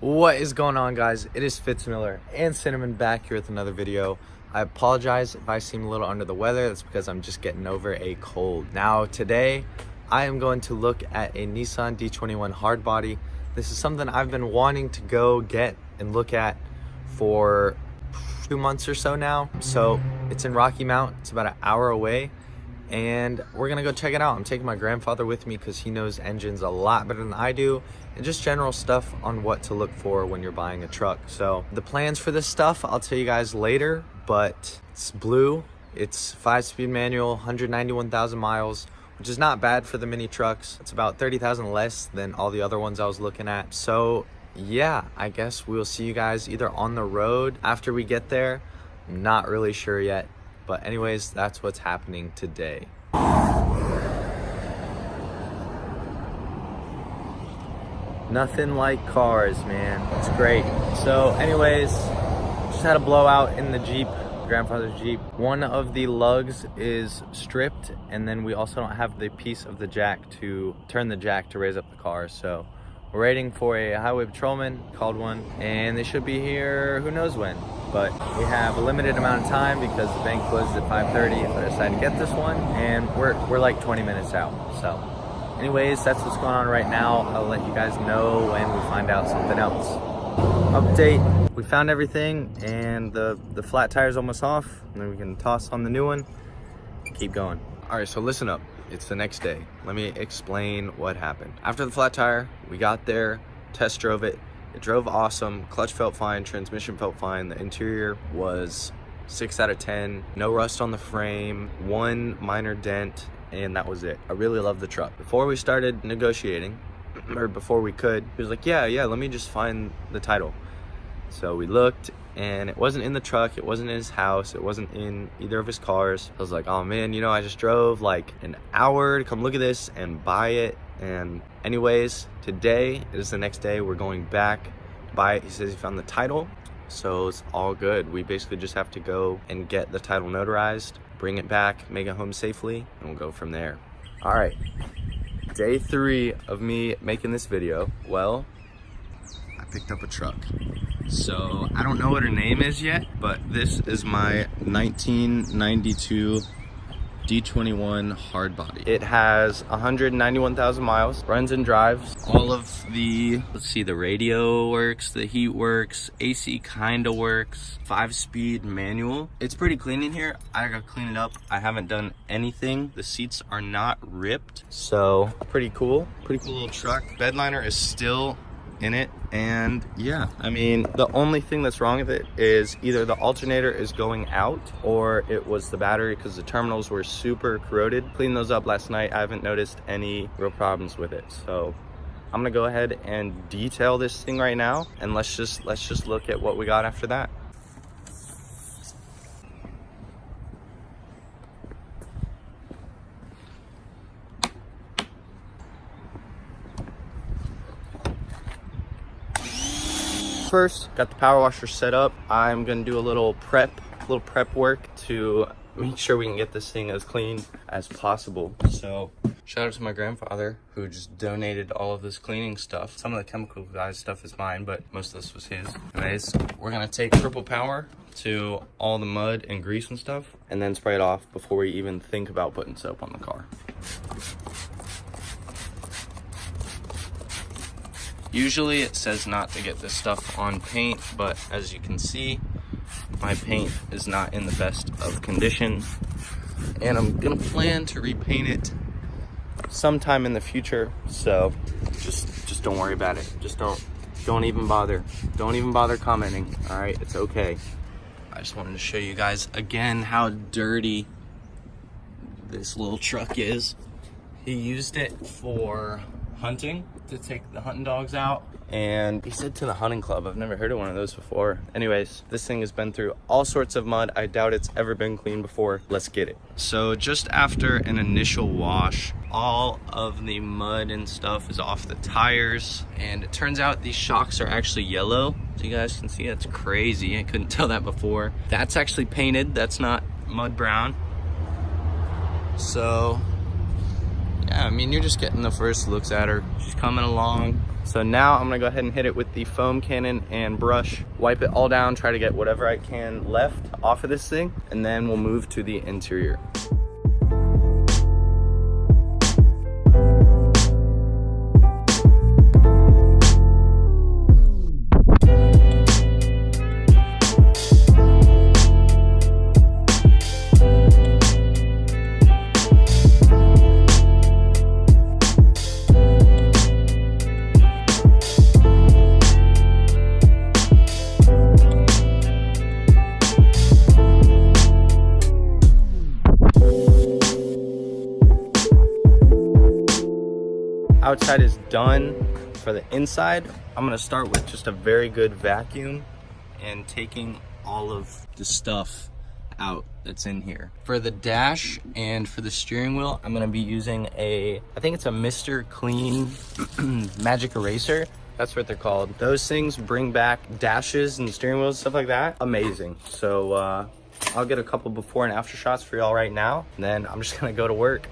What is going on, guys? It is Fitz and Cinnamon back here with another video. I apologize if I seem a little under the weather. That's because I'm just getting over a cold. Now today I am going to look at a Nissan D21 Hardbody. This is something I've been wanting to go get and look at for 2 months or so now. So it's in Rocky Mount. It's about an hour away and we're gonna go check it out. I'm taking my grandfather with me because he knows engines a lot better than I do, and just general stuff on what to look for when you're buying a truck. So the plans for this stuff I'll tell you guys later, but it's blue, it's 5-speed manual, 191,000 miles, which is not bad for the mini trucks. It's about 30,000 less than all the other ones I was looking at. So yeah, I guess we'll see you guys either on the road after we get there. I'm not really sure yet, but anyways, that's what's happening today. Nothing like cars, man. It's great. So anyways, just had a blowout in the Jeep, grandfather's Jeep. One of the lugs is stripped, and then we also don't have the piece of the jack to turn the jack to raise up the car. So we're waiting for a highway patrolman, called one, and they should be here who knows when. But we have a limited amount of time because the bank closes at 5:30 if I decide to get this one, and we're like 20 minutes out. So anyways, that's what's going on right now. I'll let you guys know when we find out something else. Update, we found everything, and the flat tire's almost off, and then we can toss on the new one, keep going. All right, so listen up. It's the next day. Let me explain what happened. After the flat tire, we got there, test drove it. It drove awesome. Clutch felt fine, transmission felt fine. The interior was 6 out of 10. No rust on the frame, one minor dent, and that was it. I really love the truck. Before we started negotiating, or before we could, he was like, yeah, let me just find the title. So we looked, and it wasn't in the truck, it wasn't in his house, it wasn't in either of his cars. I was like, oh man, you know, I just drove like an hour to come look at this and buy it. And anyways, today is the next day. We're going back to buy it. He says he found the title, so it's all good. We basically just have to go and get the title notarized, bring it back, make it home safely, and we'll go from there. All right, day 3 of me making this video. Well, I picked up a truck. So I don't know what her name is yet, but this is my 1992 D21 Hardbody. It has 191,000 miles, runs and drives. All of the, let's see, the radio works, the heat works, AC kinda works, 5-speed manual. It's pretty clean in here. I gotta clean it up. I haven't done anything. The seats are not ripped, so pretty cool. Pretty cool little truck. Bedliner is still in it, and yeah, I mean, the only thing that's wrong with it is either the alternator is going out or it was the battery, because the terminals were super corroded. Cleaned those up last night. I haven't noticed any real problems with it, so I'm gonna go ahead and detail this thing right now, and let's just look at what we got after that. First, got the power washer set up. I'm gonna do a little prep work to make sure we can get this thing as clean as possible. So shout out to my grandfather who just donated all of this cleaning stuff. Some of the chemical guys stuff is mine, but most of this was his. Anyways, we're gonna take triple power to all the mud and grease and stuff, and then spray it off before we even think about putting soap on the car. Usually it says not to get this stuff on paint, but as you can see, my paint is not in the best of condition, and I'm gonna plan to repaint it sometime in the future. So just don't worry about it. Just don't even bother. Don't even bother commenting. All right, it's okay. I just wanted to show you guys again how dirty this little truck is. He used it for hunting, to take the hunting dogs out, and he said to the hunting club. I've never heard of one of those before. Anyways, this thing has been through all sorts of mud. I doubt it's ever been cleaned before. Let's get it. So just after an initial wash, all of the mud and stuff is off the tires, and it turns out these shocks are actually yellow. So you guys can see, that's crazy. I couldn't tell that before. That's actually painted. That's not mud brown. So yeah, I mean, you're just getting the first looks at her. She's coming along. So now I'm gonna go ahead and hit it with the foam cannon and brush, wipe it all down, try to get whatever I can left off of this thing, and then we'll move to the interior. Outside is done. For the inside, I'm gonna start with just a very good vacuum and taking all of the stuff out that's in here. For the dash and for the steering wheel, I'm gonna be using I think it's a Mr. Clean Magic Eraser. That's what they're called. Those things bring back dashes and steering wheels, stuff like that. Amazing. So I'll get a couple before and after shots for y'all right now, and then I'm just gonna go to work.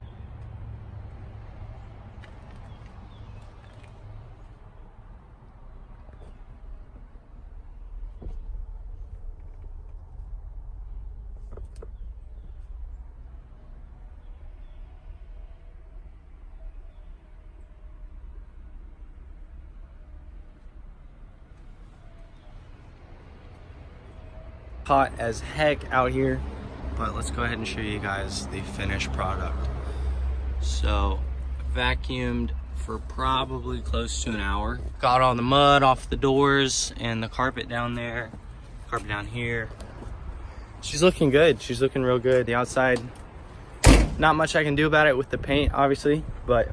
Hot as heck out here, but let's go ahead and show you guys the finished product. So vacuumed for probably close to an hour. Got all the mud off the doors and the carpet down there, carpet down here. She's looking good. She's looking real good. The outside, not much I can do about it with the paint, obviously, but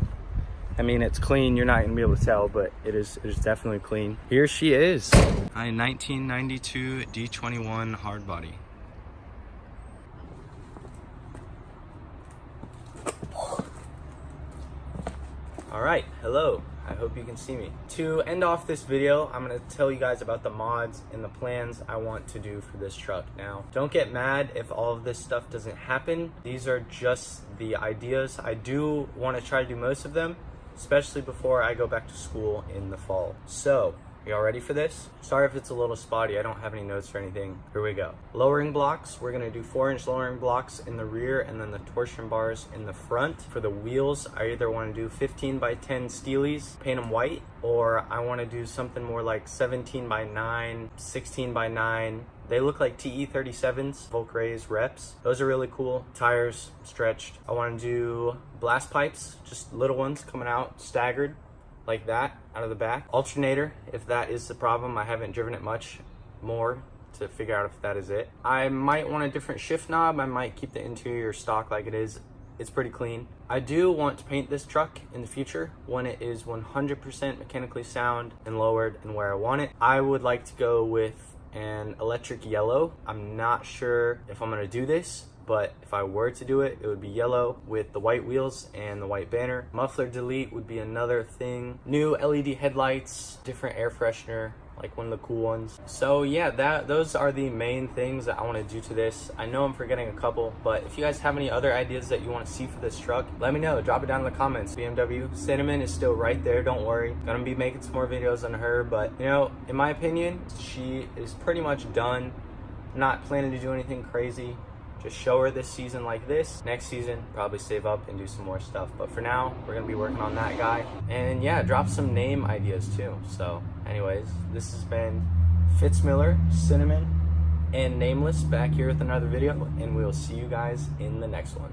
I mean, it's clean. You're not gonna be able to tell, but it is definitely clean. Here she is. A 1992 D21 Hardbody. All right, hello. I hope you can see me. To end off this video, I'm gonna tell you guys about the mods and the plans I want to do for this truck. Now, don't get mad if all of this stuff doesn't happen. These are just the ideas. I do wanna try to do most of them, especially before I go back to school in the fall. So, are y'all ready for this? Sorry if it's a little spotty, I don't have any notes or anything. Here we go. Lowering blocks, we're gonna do 4-inch lowering blocks in the rear and then the torsion bars in the front. For the wheels, I either wanna do 15x10 Steelies, paint them white, or I wanna do something more like 17x9, 16x9. They look like TE37s, Volk Rays reps. Those are really cool. Tires, stretched. I wanna do blast pipes, just little ones coming out, staggered, like that, out of the back. Alternator, if that is the problem. I haven't driven it much more to figure out if that is it. I might want a different shift knob. I might keep the interior stock like it is. It's pretty clean. I do want to paint this truck in the future when it is 100% mechanically sound and lowered and where I want it. I would like to go with an electric yellow. I'm not sure if I'm gonna do this, but if I were to do it, it would be yellow with the white wheels and the white banner. Muffler delete would be another thing. New LED headlights, different air freshener, like one of the cool ones. So yeah, those are the main things that I want to do to this. I know I'm forgetting a couple, but if you guys have any other ideas that you want to see for this truck, let me know. Drop it down in the comments. BMW Cinnamon is still right there, don't worry. Gonna be making some more videos on her, but you know, in my opinion, she is pretty much done. Not planning to do anything crazy. Just show her this season like this. Next season, probably save up and do some more stuff. But for now, we're gonna be working on that guy. And yeah, drop some name ideas too. So anyways, this has been Fitz Miller, Cinnamon, and Nameless back here with another video. And we'll see you guys in the next one.